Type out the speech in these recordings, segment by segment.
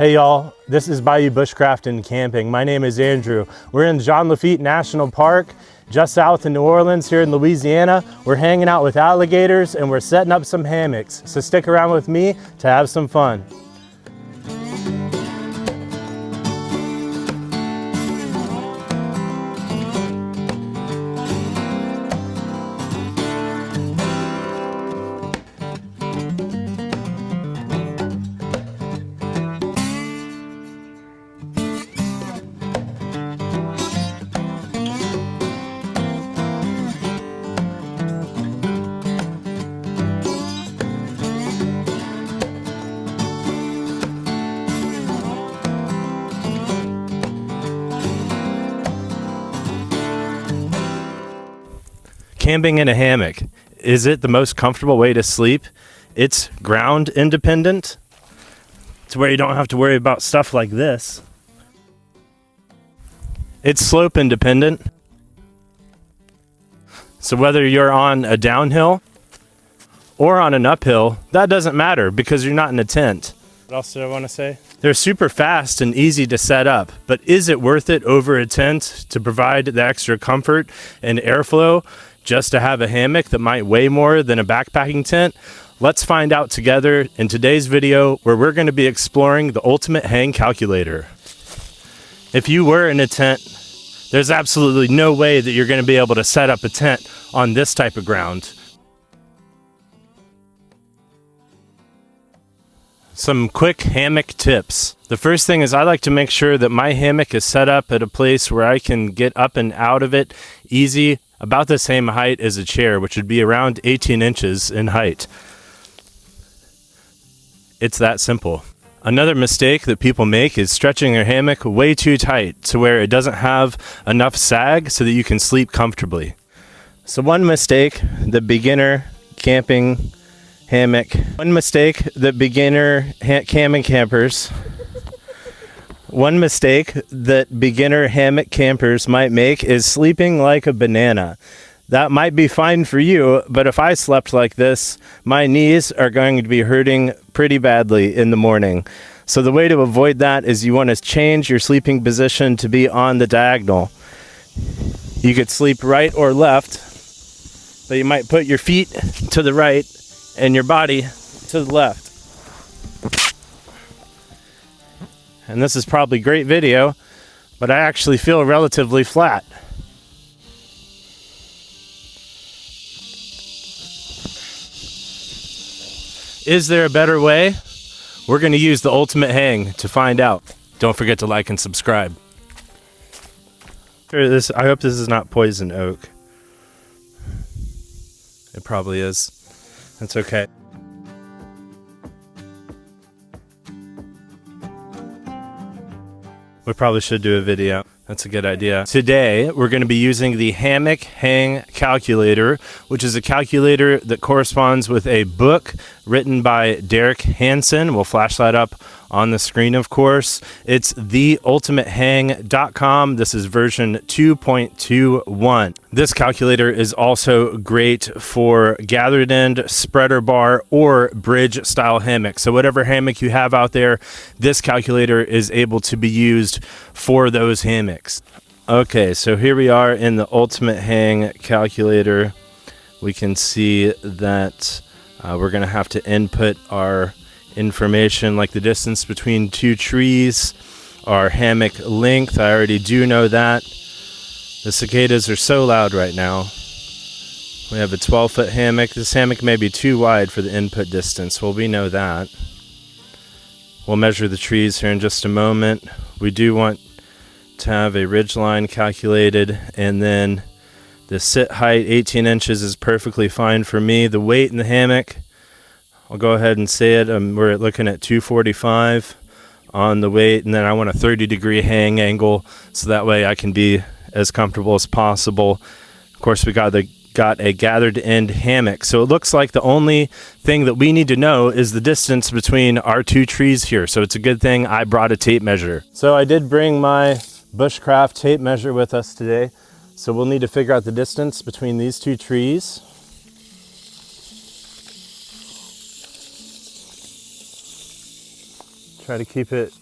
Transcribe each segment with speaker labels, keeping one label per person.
Speaker 1: Hey y'all, this is Bayou Bushcraft and Camping. My name is Andrew. We're in Jean Lafitte National Park, just south of New Orleans here in Louisiana. We're hanging out with alligators and we're setting up some hammocks. So stick around with me to have some fun. Camping in a hammock. Is it the most comfortable way to sleep? It's ground independent to where you don't have to worry about stuff like this. It's slope independent. So whether you're on a downhill or on an uphill, that doesn't matter because you're not in a tent. What else did I want to say? They're super fast and easy to set up, but is it worth it over a tent to provide the extra comfort and airflow just to have a hammock that might weigh more than a backpacking tent? Let's find out together in today's video, where we're going to be exploring the ultimate hang calculator. If you were in a tent, there's absolutely no way that you're going to be able to set up a tent on this type of ground. Some quick hammock tips. The first thing is I like to make sure that my hammock is set up at a place where I can get up and out of it easy, about the same height as a chair, which would be around 18 inches in height. It's that simple. Another mistake that people make is stretching their hammock way too tight to where it doesn't have enough sag so that you can sleep comfortably. So one mistake that beginner camping hammock, one mistake that beginner campers hammock campers might make is sleeping like a banana. That might be fine for you, but if I slept like this, my knees are going to be hurting pretty badly in the morning. So the way to avoid that is you want to change your sleeping position to be on the diagonal. You could sleep right or left, but you might put your feet to the right and your body to the left. And this is probably great video, but I actually feel relatively flat. Is there a better way? We're going to use the ultimate hang to find out. Don't forget to like and subscribe. I hope this is not poison oak. It probably is. That's okay. We probably should do a video. That's a good idea. Today, we're going to be using the Hammock Hang Calculator, which is a calculator that corresponds with a book written by Derek Hansen. We'll flash that up on the screen, of course. It's theultimatehang.com. This is version 2.21. This calculator is also great for gathered end, spreader bar, or bridge style hammock. So whatever hammock you have out there, this calculator is able to be used for those hammocks. Okay, so here we are in the Ultimate Hang Calculator. We can see that we're going to have to input our information like the distance between two trees, our hammock length. I already do know that. The cicadas are so loud right now. We have a 12-foot hammock. This hammock may be too wide for the input distance. Well, we know that. We'll measure the trees here in just a moment. We do want to have a ridge line calculated, and then the sit height, 18 inches, is perfectly fine for me. The weight in the hammock, I'll go ahead and say it. We're looking at 245 on the weight, and then I want a 30-degree hang angle so that way I can be as comfortable as possible. Of course, we got a gathered end hammock. So it looks like the only thing that we need to know is the distance between our two trees here. So it's a good thing I brought a tape measure. So I did bring my Bushcraft tape measure with us today. So we'll need to figure out the distance between these two trees. Try to keep it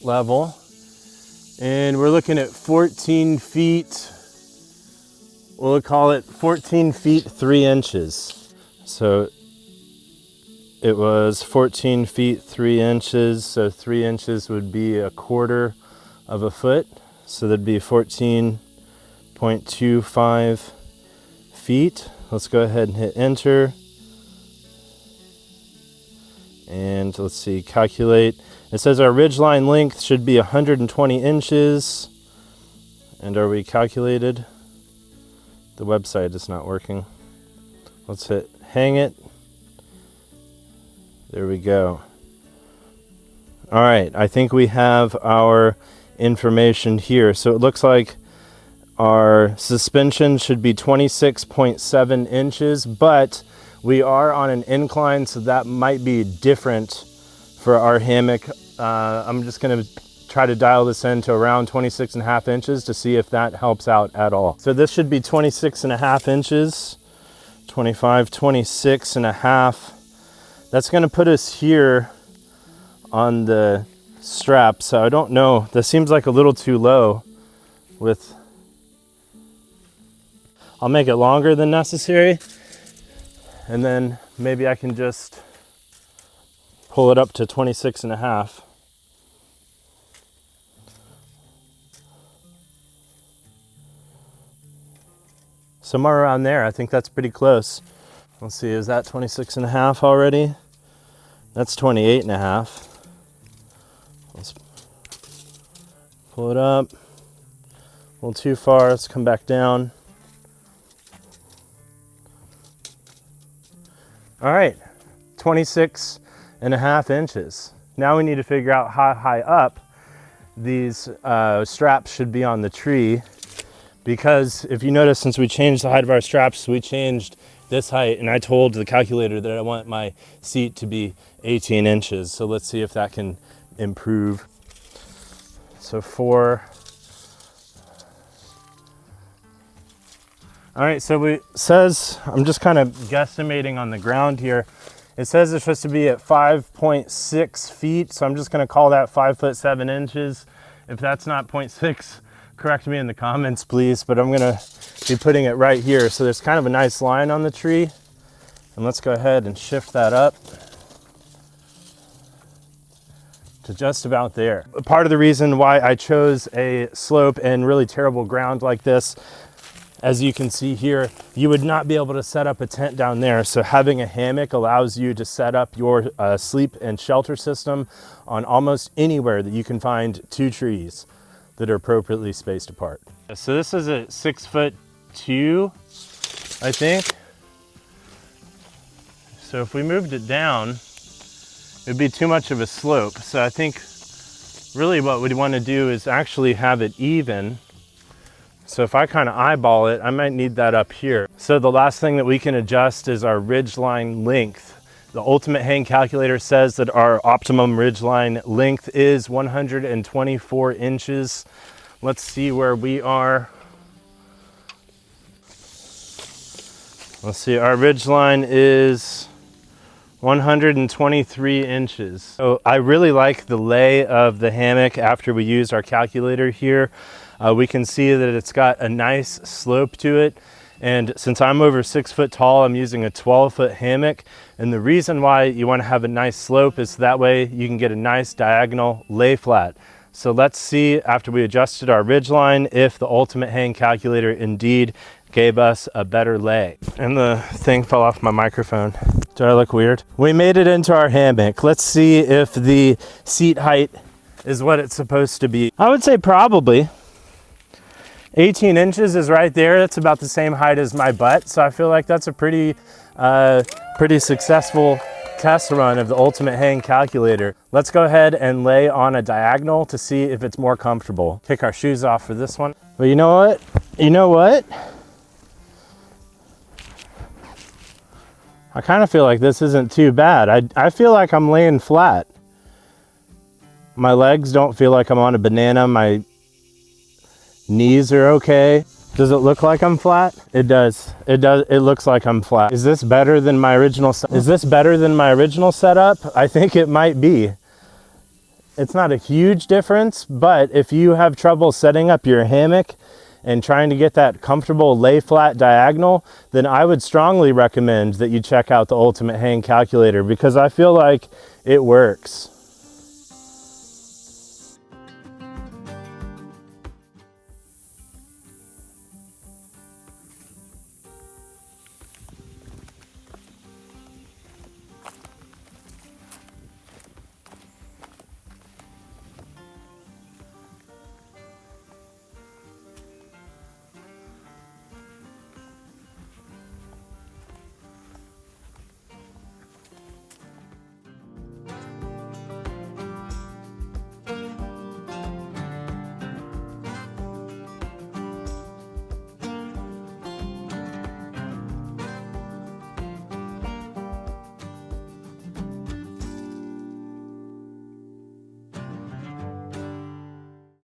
Speaker 1: level. And we're looking at 14 feet, we'll call it 14 feet 3 inches. So it was 14 feet 3 inches, so 3 inches would be a quarter of a foot. So that'd be 14.25 feet. Let's go ahead and hit enter. And let's see, calculate. It says our ridgeline length should be 120 inches. And are we calculated? The website is not working. Let's hit hang it. There we go. All right, I think we have our information here. So it looks like our suspension should be 26.7 inches, but we are on an incline, so that might be different for our hammock. I'm just gonna try to dial this in to around 26.5 inches to see if that helps out at all. So this should be 26.5 inches, 25, 26.5. That's gonna put us here on the strap. So I don't know, that seems like a little too low with, I'll make it longer than necessary. And then maybe I can just pull it up to 26.5. Somewhere around there, I think that's pretty close. Let's see, is that 26.5 already? That's 28.5. Let's pull it up. A little too far, let's come back down. All right, 26.5 inches. Now we need to figure out how high up these straps should be on the tree, because if you notice, since we changed the height of our straps, we changed this height, and I told the calculator that I want my seat to be 18 inches. So let's see if that can improve. So 4. All right, so it says, I'm just kind of guesstimating on the ground here. It says it's supposed to be at 5.6 feet, so I'm just gonna call that 5 foot 7 inches. If that's not 0.6, correct me in the comments, please, but I'm gonna be putting it right here. So there's kind of a nice line on the tree, and let's go ahead and shift that up to just about there. Part of the reason why I chose a slope and really terrible ground like this, as you can see here, you would not be able to set up a tent down there. So having a hammock allows you to set up your sleep and shelter system on almost anywhere that you can find 2 trees that are appropriately spaced apart. So this is a 6'2", I think. So if we moved it down, it'd be too much of a slope. So I think really what we'd want to do is actually have it even. So if I kind of eyeball it, I might need that up here. So the last thing that we can adjust is our ridgeline length. The Ultimate Hang Calculator says that our optimum ridgeline length is 124 inches. Let's see where we are. Let's see, our ridgeline is 123 inches. So I really like the lay of the hammock after we use our calculator here. We can see that it's got a nice slope to it. And since I'm over 6 foot tall, I'm using a 12-foot hammock. And the reason why you want to have a nice slope is that way you can get a nice diagonal lay flat. So let's see, after we adjusted our ridgeline, if the Ultimate Hang Calculator indeed gave us a better lay. And the thing fell off my microphone. Do I look weird? We made it into our hammock. Let's see if the seat height is what it's supposed to be. I would say probably. 18 inches is right there. That's about the same height as my butt. So I feel like that's a pretty successful test run of the Ultimate Hang Calculator. Let's go ahead and lay on a diagonal to see if it's more comfortable. Kick our shoes off for this one. But you know what? You know what? I kind of feel like this isn't too bad. I feel like I'm laying flat. My legs don't feel like I'm on a banana. My knees are okay. Does it look like I'm flat? It does. It does. It looks like I'm flat. Is this better than my original? Is this better than my original setup? I think it might be. It's not a huge difference, but if you have trouble setting up your hammock and trying to get that comfortable lay flat diagonal, then I would strongly recommend that you check out the Ultimate Hang Calculator, because I feel like it works.